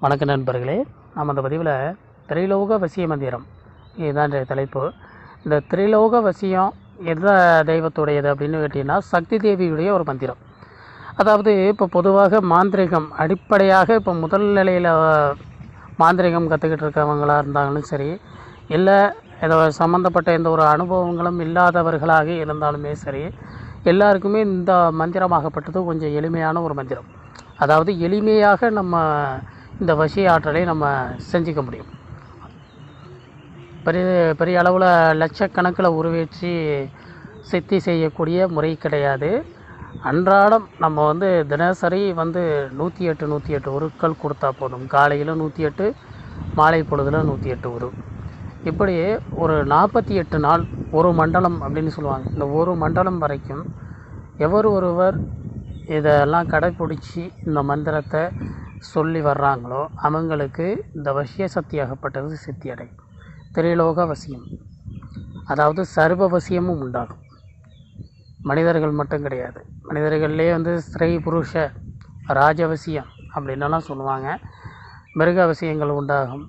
வணக்க நண்பர்களே, நம்ம அந்த பதிவில் திரைலோக வசிய மந்திரம் இதுதான் தலைப்பு. இந்த திரைலோக வசியம் எந்த தெய்வத்துடையது அப்படின்னு கேட்டிங்கன்னா, சக்தி தேவியுடைய ஒரு மந்திரம். அதாவது இப்போ பொதுவாக மாந்திரிகம் அடிப்படையாக இப்போ முதல் நிலையில் மாந்திரிகம் கற்றுக்கிட்டு இருக்கவங்களாக இருந்தாலும் சரி, இல்லை ஏதோ சம்மந்தப்பட்ட எந்த ஒரு அனுபவங்களும் இல்லாதவர்களாக இருந்தாலுமே சரி, எல்லாருக்குமே இந்த மந்திரமாகப்பட்டது கொஞ்சம் எளிமையான ஒரு மந்திரம். அதாவது எளிமையாக நம்ம இந்த வசிய ஆற்றலை நம்ம செஞ்சுக்க முடியும். பெரிய பெரிய அளவில் லட்சக்கணக்கில் உருவேற்றி சித்தி செய்யக்கூடிய முறை கிடையாது. அன்றாடம் நம்ம தினசரி 108 உருக்கள் கொடுத்தா போதும். காலையில் 108, மாலை பொழுதில் 108 உரு. இப்படி ஒரு 48 நாள், ஒரு மண்டலம் அப்படின்னு சொல்லுவாங்க. இந்த ஒரு மண்டலம் வரைக்கும் ஒருவர் இதெல்லாம் கடைப்பிடிச்சி இந்த மந்திரத்தை சொல்லி வர்றாங்களோ அவங்களுக்கு இந்த வசிய சக்தியாகப்பட்டது சித்தி அடையும். திரைலோக வசியம், அதாவது சர்வ வசியமும் உண்டாகும். மனிதர்கள் மட்டும் கிடையாது, மனிதர்கள்லேயே ஸ்திரீ புருஷ ராஜவசியம் அப்படின்னலாம் சொல்லுவாங்க. மிருக வசியங்கள் உண்டாகும்,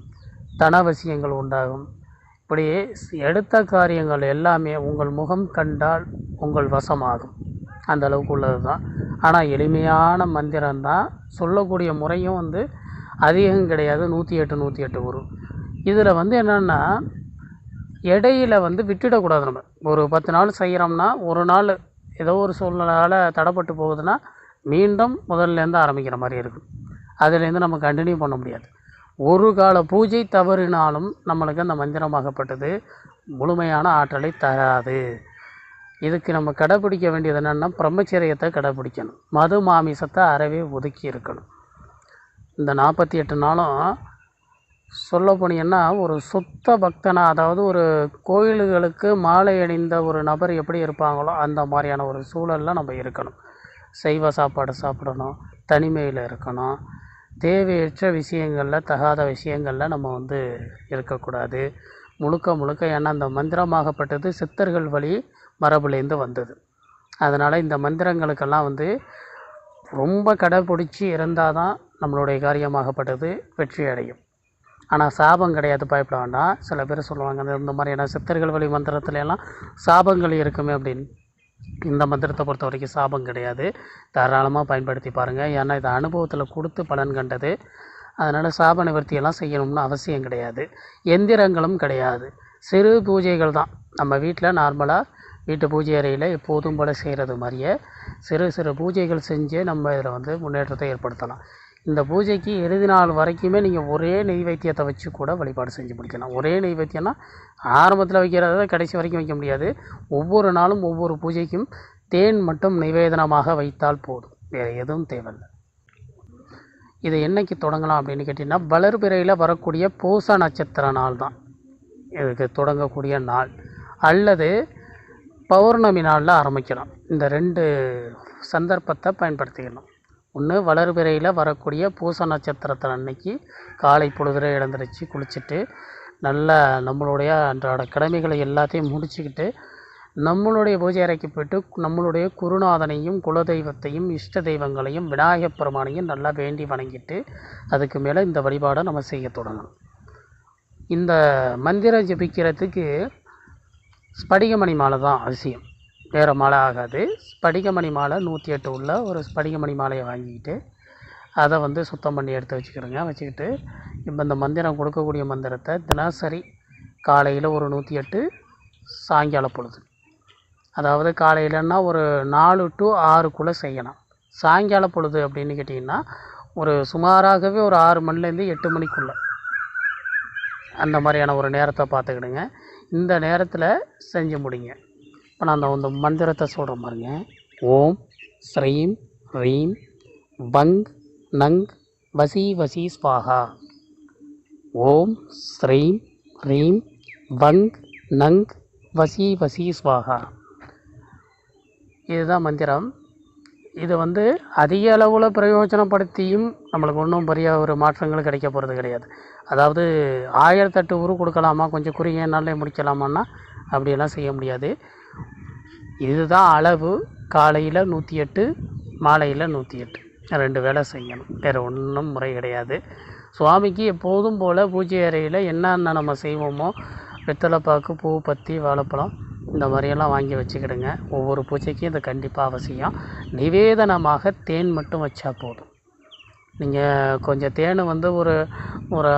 தனவசியங்கள் உண்டாகும். இப்படி எடுத்த காரியங்கள் எல்லாமே உங்கள் முகம் கண்டால் உங்கள் வசமாகும். அந்த அளவுக்கு உள்ளது தான். ஆனால் எளிமையான மந்திரம்தான். சொல்லக்கூடிய முறையும் அதிகம் கிடையாது. 108 உரு. இதில் என்னென்னா, இடையில் விட்டுடக்கூடாது. நம்ம ஒரு 10 நாள் செய்கிறோம்னா, ஒரு நாள் ஏதோ ஒரு சூழ்நிலையால் தடைப்பட்டு போகுதுன்னா மீண்டும் முதல்லேருந்து ஆரம்பிக்கிற மாதிரி இருக்கும். அதுலேருந்து நம்ம கண்டினியூ பண்ண முடியாது. ஒரு கால பூஜை தவறினாலும் நம்மளுக்கு அந்த மந்திரமாகப்பட்டது முழுமையான ஆற்றலை தராது. இதுக்கு நம்ம கடைப்பிடிக்க வேண்டியது என்னென்னா, பிரம்மச்சரியத்தை கடைப்பிடிக்கணும். மது மாமிசத்தை அறவே ஒதுக்கி இருக்கணும். இந்த 48 நாளும் சொல்ல போனீங்கன்னா, ஒரு சுத்த பக்தனாக, அதாவது ஒரு கோயில்களுக்கு மாலை அணிந்த ஒரு நபர் எப்படி இருப்பாங்களோ அந்த மாதிரியான ஒரு சூழலில் நம்ம இருக்கணும். சைவ சாப்பாடு சாப்பிடணும், தனிமையில் இருக்கணும், தேவையற்ற விஷயங்களில், தகாத விஷயங்களில் நம்ம இருக்கக்கூடாது. முழுக்க ஏன்னா அந்த மந்திரமாகப்பட்டது சித்தர்கள் வழி மரபுலேருந்து வந்தது. அதனால் இந்த மந்திரங்களுக்கெல்லாம் ரொம்ப கடைப்பிடிச்சி இருந்தால் தான் நம்மளுடைய காரியமாகப்பட்டது வெற்றி அடையும். ஆனால் சாபம் கிடையாது, பயப்பட வேண்டாம். சில பேர் சொல்லுவாங்க இந்த மாதிரியான சித்தர்கள் வழி மந்திரத்துலலாம் சாபங்கள் இருக்குமே அப்படின்னு. இந்த மந்திரத்தை பொறுத்த வரைக்கும் சாபம் கிடையாது. தாராளமாக பயன்படுத்தி பாருங்கள். ஏன்னா இது அனுபவத்தில் கொடுத்து பலன் கண்டது. அதனால் சாப நிவர்த்தியெல்லாம் செய்யணும்னு அவசியம் கிடையாது. எந்திரங்களும் கிடையாது. சிறு பூஜைகள் தான். நம்ம வீட்டில் நார்மலாக வீட்டு பூஜை அறையில் எப்போதும் போல் செய்கிறது மாதிரியே சிறு பூஜைகள் செஞ்சு நம்ம இதில் முன்னேற்றத்தை ஏற்படுத்தலாம். இந்த பூஜைக்கு இறுதி நாள் வரைக்குமே நீங்கள் ஒரே நெய்வேத்தியத்தை வச்சு கூட வழிபாடு செஞ்சு முடிக்கலாம். ஒரே நெய்வேத்தியம்னா ஆரம்பத்தில் வைக்கிறத கடைசி வரைக்கும் வைக்க முடியாது. ஒவ்வொரு நாளும் ஒவ்வொரு பூஜைக்கும் தேன் மட்டும் நிவேதனமாக வைத்தால் போதும், வேறு எதுவும் தேவையில்லை. இதை என்னைக்கு தொடங்கலாம் அப்படின்னு கேட்டிங்கன்னா, வளர்பிறையில் வரக்கூடிய பூச நட்சத்திர நாள் தான் இதுக்கு தொடங்கக்கூடிய நாள், அல்லது பௌர்ணமி நாளில் ஆரம்பிக்கலாம். இந்த 2 சந்தர்ப்பத்தை பயன்படுத்திக்கணும். ஒன்று, வளர்பிறையில் வரக்கூடிய பூச நட்சத்திரத்தின் அன்னைக்கு காலை பொழுதுல எழுந்திரிச்சு குளிச்சுட்டு நல்லா நம்மளுடைய அன்றாட கடமைகளை எல்லாத்தையும் முடிச்சுக்கிட்டு நம்மளுடைய பூஜை அறைக்கு போய்ட்டு நம்மளுடைய குருநாதனையும் குலதெய்வத்தையும் இஷ்ட தெய்வங்களையும் விநாயகப் பெருமானையும் நல்லா வேண்டி வணங்கிட்டு அதுக்கு மேலே இந்த வழிபாடை நம்ம செய்ய தொடங்கணும். இந்த மந்திரம் ஜபிக்கிறதுக்கு ஸ்படிகமணி மாலை தான் அவசியம், வேறு மாலை ஆகாது. ஸ்படிகமணி மாலை 108 உள்ள ஒரு ஸ்படிகமணி மாலையை வாங்கிக்கிட்டு அதை சுத்தம் பண்ணி எடுத்து வச்சுக்கிட்டு இப்போ இந்த மந்திரம் கொடுக்கக்கூடிய மந்திரத்தை தினசரி காலையில் ஒரு 108, சாயங்கால பொழுது, அதாவது காலையிலன்னா ஒரு 4 to 6 செய்யலாம். சாயங்கால பொழுது அப்படின்னு கேட்டிங்கன்னா ஒரு சுமாராகவே ஒரு 6 மணிலேருந்து 8 மணிக்குள்ளே அந்த மாதிரியான ஒரு நேரத்தை பார்த்துக்கிடுங்க. இந்த நேரத்தில் செஞ்சு முடிங்க. இப்போ நான் அந்த மந்திரத்தை சொல்கிற மாதிரிங்க. ஓம் ஸ்ரீம் ரீம் வங் நங் வசி வசி ஸ்வாஹா. ஓம் ஸ்ரீம் ரீம் வங் நங் வசி வசி ஸ்வாஹா. இதுதான் மந்திரம். இது அதிக அளவில் பிரயோஜனப்படுத்தியும் நம்மளுக்கு ஒன்றும் பெரிய ஒரு மாற்றங்கள் கிடைக்க போகிறது கிடையாது. அதாவது 1008 உரு கொடுக்கலாமா, கொஞ்சம் குறுகிய நாளிலே முடிக்கலாமான்னா அப்படியெல்லாம் செய்ய முடியாது. இதுதான் அளவு. காலையில் 108, மாலையில் 108. 2 வேளை செய்யணும். வேறு ஒன்றும் முறை கிடையாது. சுவாமிக்கு எப்போதும் போல் பூஜை அறையில் என்னென்ன நம்ம செய்வோமோ வெத்தலை பாக்கு, பூ, பத்தி, வாழைப்பழம் இந்த மாதிரியெல்லாம் வாங்கி வச்சுக்கிடுங்க. ஒவ்வொரு பூஜைக்கும் இது கண்டிப்பாக அவசியம். நிவேதனமாக தேன் மட்டும் வச்சா போதும். நீங்கள் கொஞ்சம் தேன் வந்து ஒரு ஒரு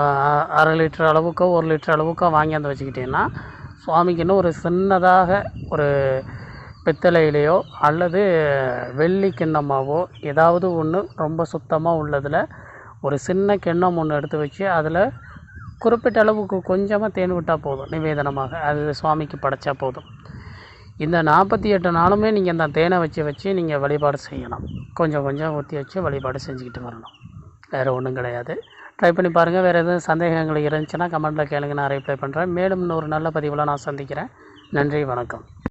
1/2 லிட்டர் அளவுக்கோ 1 லிட்டர் அளவுக்கோ வாங்கியாந்து வச்சுக்கிட்டிங்கன்னா சுவாமிக்குன்னு ஒரு சின்னதாக ஒரு பித்தளையிலையோ அல்லது வெள்ளி கிண்ணமாவோ ஏதாவது ஒன்று ரொம்ப சுத்தமாக உள்ளதில் ஒரு சின்ன கிண்ணம் ஒன்று எடுத்து வச்சு அதில் குறிப்பிட்ட அளவுக்கு கொஞ்சமாக தேன் விட்டால் போதும். நிவேதனமாக அது சுவாமிக்கு படைச்சா போதும். இந்த 48 நாளுமே நீங்கள் இந்த தேனை வச்சு நீங்கள் வழிபாடு செய்யலாம். கொஞ்சம் கொஞ்சம் ஊற்றி வச்சு வழிபாடு செஞ்சுக்கிட்டு வரணும். வேறு ஒன்றும் கிடையாது. ட்ரை பண்ணி பாருங்கள். வேறு எதுவும் சந்தேகங்கள் இருந்துச்சுன்னா கமெண்ட்டில் கேளுங்க, நான் ரிப்ளை பண்ணுறேன். மேலும் இன்னொரு நல்ல பதிவில் நான் சந்திக்கிறேன். நன்றி, வணக்கம்.